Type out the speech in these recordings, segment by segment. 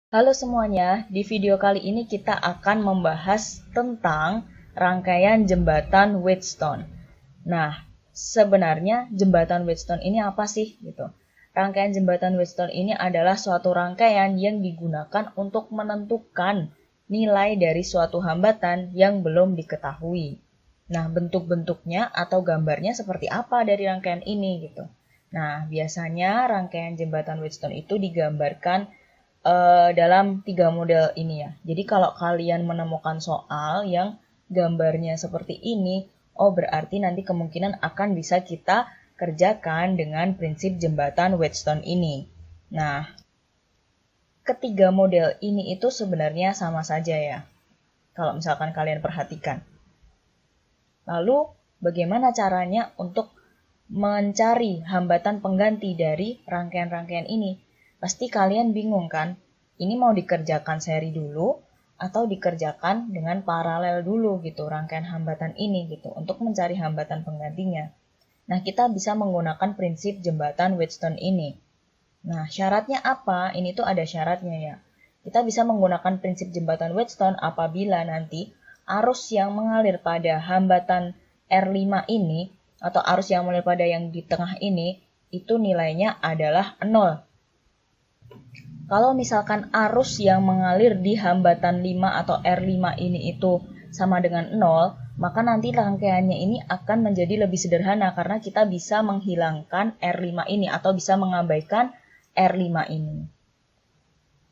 Halo semuanya, di video kali ini kita akan membahas tentang rangkaian jembatan Wheatstone. Nah, sebenarnya jembatan Wheatstone ini apa sih? Gitu. Rangkaian jembatan Wheatstone ini adalah suatu rangkaian yang digunakan untuk menentukan nilai dari suatu hambatan yang belum diketahui. Nah, bentuk-bentuknya atau gambarnya seperti apa dari rangkaian ini gitu. Nah, biasanya rangkaian jembatan Wheatstone itu digambarkan dalam 3 model ini ya. Jadi kalau kalian menemukan soal yang gambarnya seperti ini, oh berarti nanti kemungkinan akan bisa kita kerjakan dengan prinsip jembatan Wheatstone ini. Nah, ketiga model ini itu sebenarnya sama saja ya, kalau misalkan kalian perhatikan. Lalu, bagaimana caranya untuk mencari hambatan pengganti dari rangkaian-rangkaian ini? Pasti kalian bingung kan? Ini mau dikerjakan seri dulu atau dikerjakan dengan paralel dulu gitu, rangkaian hambatan ini gitu, untuk mencari hambatan penggantinya. Nah, kita bisa menggunakan prinsip jembatan Wheatstone ini. Nah, syaratnya apa? Ini tuh ada syaratnya ya. Kita bisa menggunakan prinsip jembatan Wheatstone apabila nanti arus yang mengalir pada hambatan R5 ini, atau arus yang mengalir pada yang di tengah ini, itu nilainya adalah 0. Kalau misalkan arus yang mengalir di hambatan 5 atau R5 ini itu sama dengan 0, maka nanti rangkaiannya ini akan menjadi lebih sederhana karena kita bisa menghilangkan R5 ini atau bisa mengabaikan R5 ini.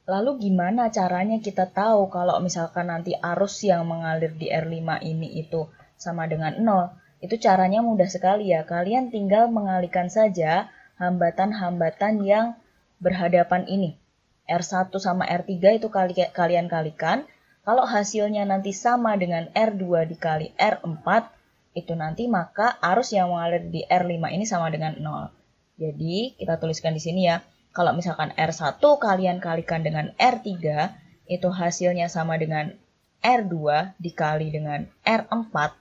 Lalu gimana caranya kita tahu kalau misalkan nanti arus yang mengalir di R5 ini itu sama dengan 0? Itu caranya mudah sekali ya. Kalian tinggal mengalihkan saja hambatan-hambatan yang berhadapan ini. R1 sama R3 itu kalian kalikan. Kalau hasilnya nanti sama dengan R2 dikali R4, itu nanti maka arus yang mengalir di R5 ini sama dengan 0. Jadi kita tuliskan di sini ya. Kalau misalkan R1 kalian kalikan dengan R3, itu hasilnya sama dengan R2 dikali dengan R4,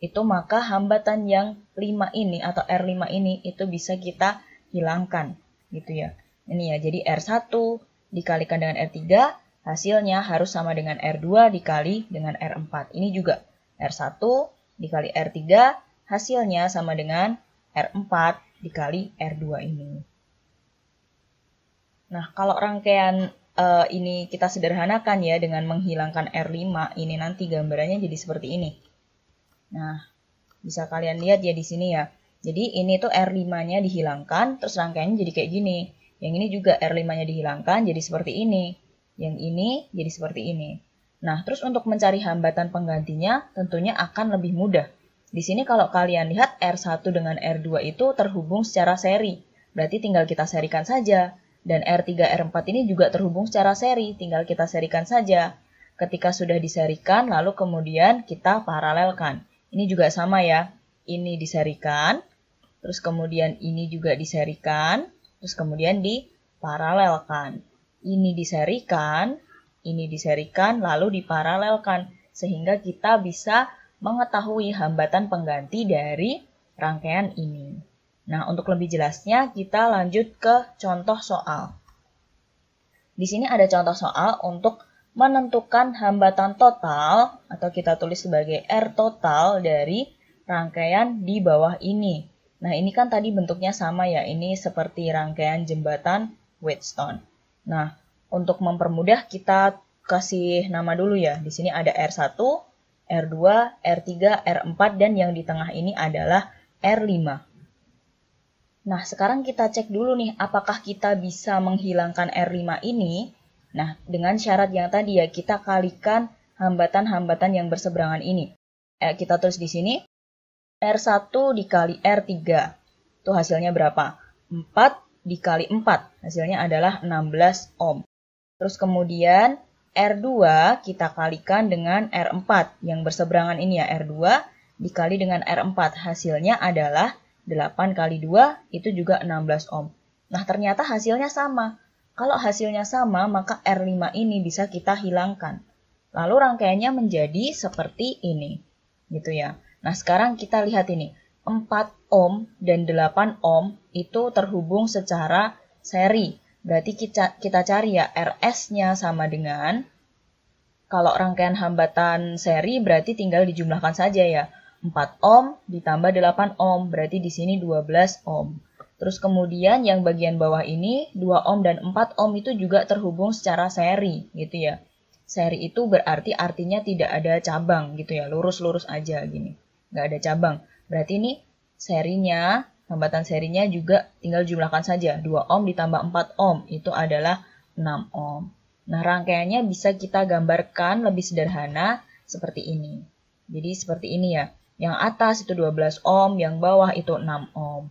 itu maka hambatan yang 5 ini atau R5 ini itu bisa kita hilangkan gitu ya. Ini ya, jadi R1 dikalikan dengan R3, hasilnya harus sama dengan R2 dikali dengan R4. Ini juga R1 dikali R3, hasilnya sama dengan R4 dikali R2 ini. Nah, kalau rangkaian ini kita sederhanakan ya dengan menghilangkan R5, ini nanti gambarannya jadi seperti ini. Nah, bisa kalian lihat ya di sini ya. Jadi ini tuh R5-nya dihilangkan, terus rangkaiannya jadi kayak gini. Yang ini juga R5-nya dihilangkan, jadi seperti ini. Yang ini jadi seperti ini. Nah, terus untuk mencari hambatan penggantinya tentunya akan lebih mudah. Di sini kalau kalian lihat R1 dengan R2 itu terhubung secara seri. Berarti tinggal kita serikan saja. Dan R3, R4 ini juga terhubung secara seri, tinggal kita serikan saja. Ketika sudah diserikan, lalu kemudian kita paralelkan. Ini juga sama ya, ini diserikan, terus kemudian ini juga diserikan, terus kemudian diparalelkan. Ini diserikan, lalu diparalelkan. Sehingga kita bisa mengetahui hambatan pengganti dari rangkaian ini. Nah, untuk lebih jelasnya kita lanjut ke contoh soal. Di sini ada contoh soal untuk menentukan hambatan total atau kita tulis sebagai R total dari rangkaian di bawah ini. Nah, ini kan tadi bentuknya sama ya, ini seperti rangkaian jembatan Wheatstone. Nah, untuk mempermudah kita kasih nama dulu ya. Di sini ada R1, R2, R3, R4 dan yang di tengah ini adalah R5. Nah, sekarang kita cek dulu nih, apakah kita bisa menghilangkan R5 ini? Nah, dengan syarat yang tadi ya, kita kalikan hambatan-hambatan yang berseberangan ini. Kita tulis di sini, R1 dikali R3. Itu hasilnya berapa? 4 dikali 4. Hasilnya adalah 16 ohm. Terus kemudian R2 kita kalikan dengan R4. Yang berseberangan ini ya, R2 dikali dengan R4. Hasilnya adalah 8 kali 2 itu juga 16 ohm. Nah, ternyata hasilnya sama. Kalau hasilnya sama, maka R5 ini bisa kita hilangkan. Lalu rangkaiannya menjadi seperti ini. Gitu ya. Nah, sekarang kita lihat ini. 4 ohm dan 8 ohm itu terhubung secara seri. Berarti kita cari ya RS-nya sama dengan, kalau rangkaian hambatan seri berarti tinggal dijumlahkan saja ya. 4 ohm ditambah 8 ohm, berarti di sini 12 ohm. Terus kemudian yang bagian bawah ini 2 ohm dan 4 ohm itu juga terhubung secara seri gitu ya. Seri itu berarti artinya tidak ada cabang gitu ya, lurus-lurus aja gini, nggak ada cabang. Berarti ini serinya, hambatan serinya juga tinggal jumlahkan saja, 2 ohm ditambah 4 ohm, itu adalah 6 ohm. Nah, rangkaiannya bisa kita gambarkan lebih sederhana seperti ini. Jadi seperti ini ya, yang atas itu 12 ohm, yang bawah itu 6 ohm.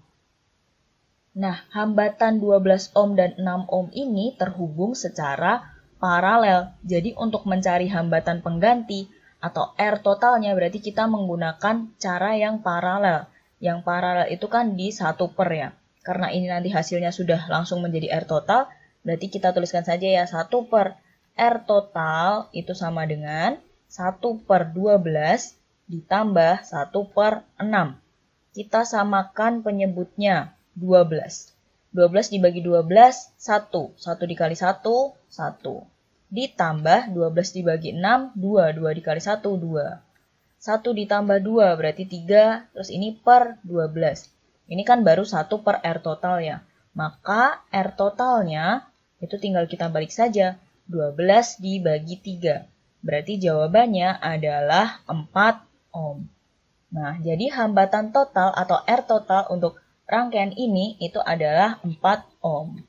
Nah, hambatan 12 ohm dan 6 ohm ini terhubung secara paralel. Jadi untuk mencari hambatan pengganti atau R totalnya berarti kita menggunakan cara yang paralel. Yang paralel itu kan di 1 per ya. Karena ini nanti hasilnya sudah langsung menjadi R total, berarti kita tuliskan saja ya 1 per R total itu sama dengan 1 per 12 ditambah 1 per 6. Kita samakan penyebutnya 12. 12 dibagi 12, 1. 1 dikali 1, 1. Ditambah 12 dibagi 6, 2. 2 dikali 1, 2. 1 ditambah 2 berarti 3, terus ini per 12. Ini kan baru 1 per R total ya. Maka R totalnya itu tinggal kita balik saja. 12 dibagi 3. Berarti jawabannya adalah 4 ohm. Nah, jadi hambatan total atau R total untuk rangkaian ini itu adalah 4 ohm.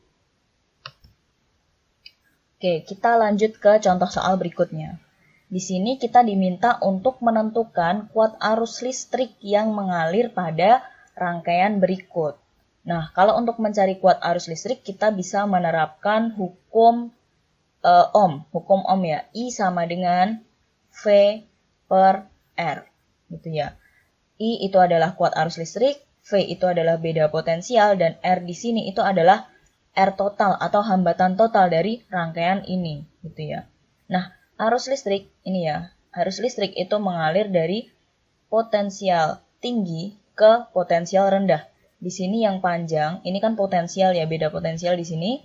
Oke, kita lanjut ke contoh soal berikutnya. Di sini kita diminta untuk menentukan kuat arus listrik yang mengalir pada rangkaian berikut. Nah, kalau untuk mencari kuat arus listrik, kita bisa menerapkan hukum hukum ohm ya. I sama dengan V per R, gitu ya. I itu adalah kuat arus listrik, V itu adalah beda potensial, dan R di sini itu adalah R total atau hambatan total dari rangkaian ini, gitu ya. Nah, arus listrik ini ya, arus listrik itu mengalir dari potensial tinggi ke potensial rendah. Di sini yang panjang, ini kan potensial ya, beda potensial di sini.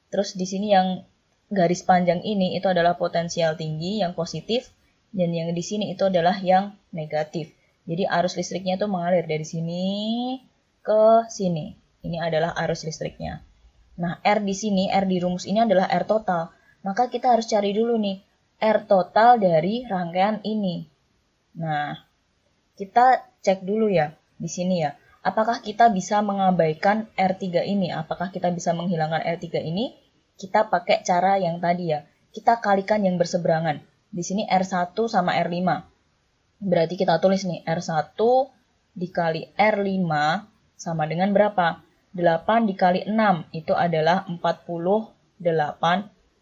Terus di sini yang garis panjang ini itu adalah potensial tinggi yang positif, dan yang di sini itu adalah yang negatif. Jadi arus listriknya itu mengalir dari sini ke sini. Ini adalah arus listriknya. Nah, R di sini, R di rumus ini adalah R total. Maka kita harus cari dulu nih, R total dari rangkaian ini. Nah, kita cek dulu ya, di sini ya. Apakah kita bisa mengabaikan R3 ini? Apakah kita bisa menghilangkan R3 ini? Kita pakai cara yang tadi ya. Kita kalikan yang berseberangan. Di sini R1 sama R5. Berarti kita tulis nih, R1 dikali R5 sama dengan berapa? 8 dikali 6 itu adalah 48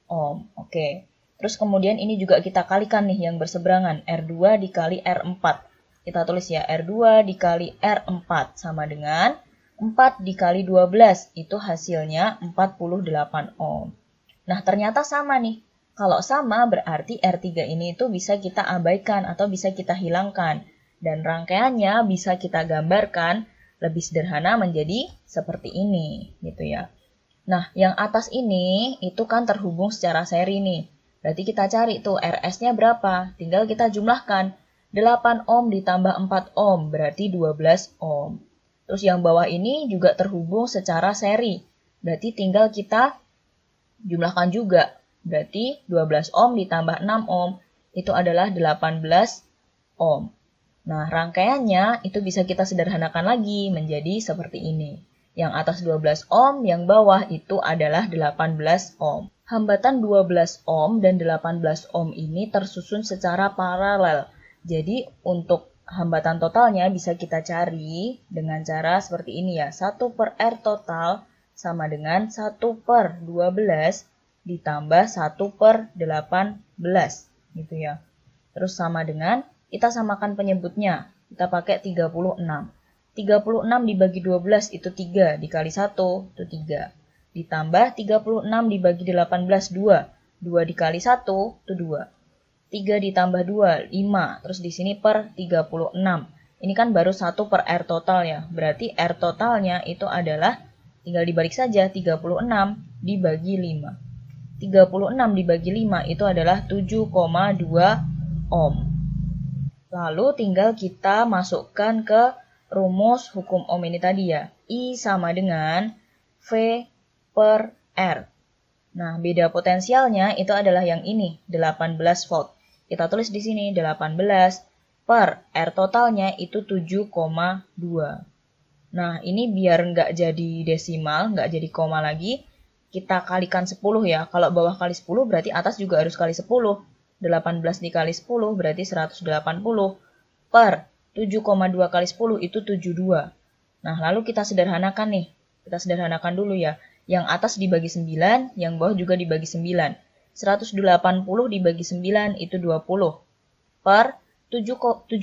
ohm. Oke. Terus kemudian ini juga kita kalikan nih yang berseberangan. R2 dikali R4. Kita tulis ya R2 dikali R4 sama dengan 4 dikali 12. Itu hasilnya 48 ohm. Nah, ternyata sama nih. Kalau sama berarti R3 ini itu bisa kita abaikan atau bisa kita hilangkan. Dan rangkaiannya bisa kita gambarkan lebih sederhana menjadi seperti ini, gitu ya. Nah, yang atas ini itu kan terhubung secara seri nih. Berarti kita cari tuh RS-nya berapa? Tinggal kita jumlahkan. 8 ohm ditambah 4 ohm, berarti 12 ohm. Terus yang bawah ini juga terhubung secara seri. Berarti tinggal kita jumlahkan juga. Berarti 12 ohm ditambah 6 ohm, itu adalah 18 ohm. Nah, rangkaiannya itu bisa kita sederhanakan lagi menjadi seperti ini. Yang atas 12 ohm, yang bawah itu adalah 18 ohm. Hambatan 12 ohm dan 18 ohm ini tersusun secara paralel. Jadi, untuk hambatan totalnya bisa kita cari dengan cara seperti ini ya. 1 per R total sama dengan 1 per 12 ditambah 1 per 18, gitu ya. Terus sama dengan kita samakan penyebutnya, kita pakai 36. 36 dibagi 12 itu 3, dikali 1 itu 3. Ditambah 36 dibagi 18, 2. 2 dikali 1 itu 2. 3 ditambah 2, 5. Terus di sini per 36. Ini kan baru 1 per R total ya, berarti R totalnya itu adalah Tinggal dibalik saja, 36 dibagi 5. 36 dibagi 5 itu adalah 7,2 ohm. Lalu tinggal kita masukkan ke rumus hukum ohm ini tadi ya. I sama dengan V per R. Nah, beda potensialnya itu adalah yang ini, 18 volt. Kita tulis di sini 18 per R totalnya itu 7,2. Nah, ini biar nggak jadi desimal, nggak jadi koma lagi, kita kalikan 10 ya. Kalau bawah kali 10 berarti atas juga harus kali 10. 18 dikali 10 berarti 180 per 7,2 kali 10 itu 72. Nah, lalu kita sederhanakan nih. Kita sederhanakan dulu ya. Yang atas dibagi 9, yang bawah juga dibagi 9. 180 dibagi 9 itu 20. Per 72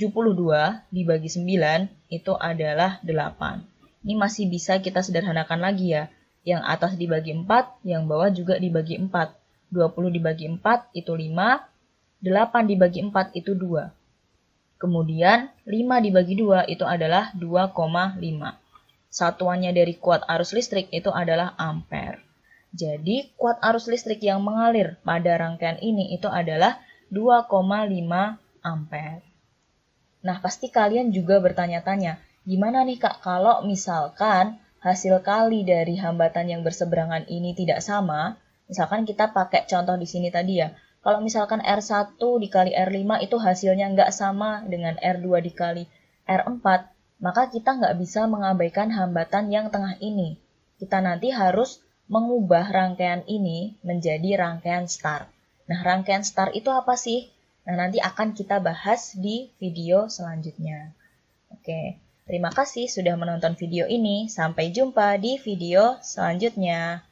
dibagi 9 itu adalah 8. Ini masih bisa kita sederhanakan lagi ya. Yang atas dibagi 4, yang bawah juga dibagi 4. 20 dibagi 4 itu 5, 8 dibagi 4 itu 2. Kemudian 5 dibagi 2 itu adalah 2,5. Satuannya dari kuat arus listrik itu adalah ampere. Jadi kuat arus listrik yang mengalir pada rangkaian ini itu adalah 2,5 ampere. Nah, pasti kalian juga bertanya-tanya, gimana nih Kak kalau misalkan hasil kali dari hambatan yang berseberangan ini tidak sama? Misalkan kita pakai contoh di sini tadi ya. Kalau misalkan R1 dikali R5 itu hasilnya nggak sama dengan R2 dikali R4, maka kita nggak bisa mengabaikan hambatan yang tengah ini. Kita nanti harus mengubah rangkaian ini menjadi rangkaian star. Nah, rangkaian star itu apa sih? Nah, nanti akan kita bahas di video selanjutnya. Oke, terima kasih sudah menonton video ini. Sampai jumpa di video selanjutnya.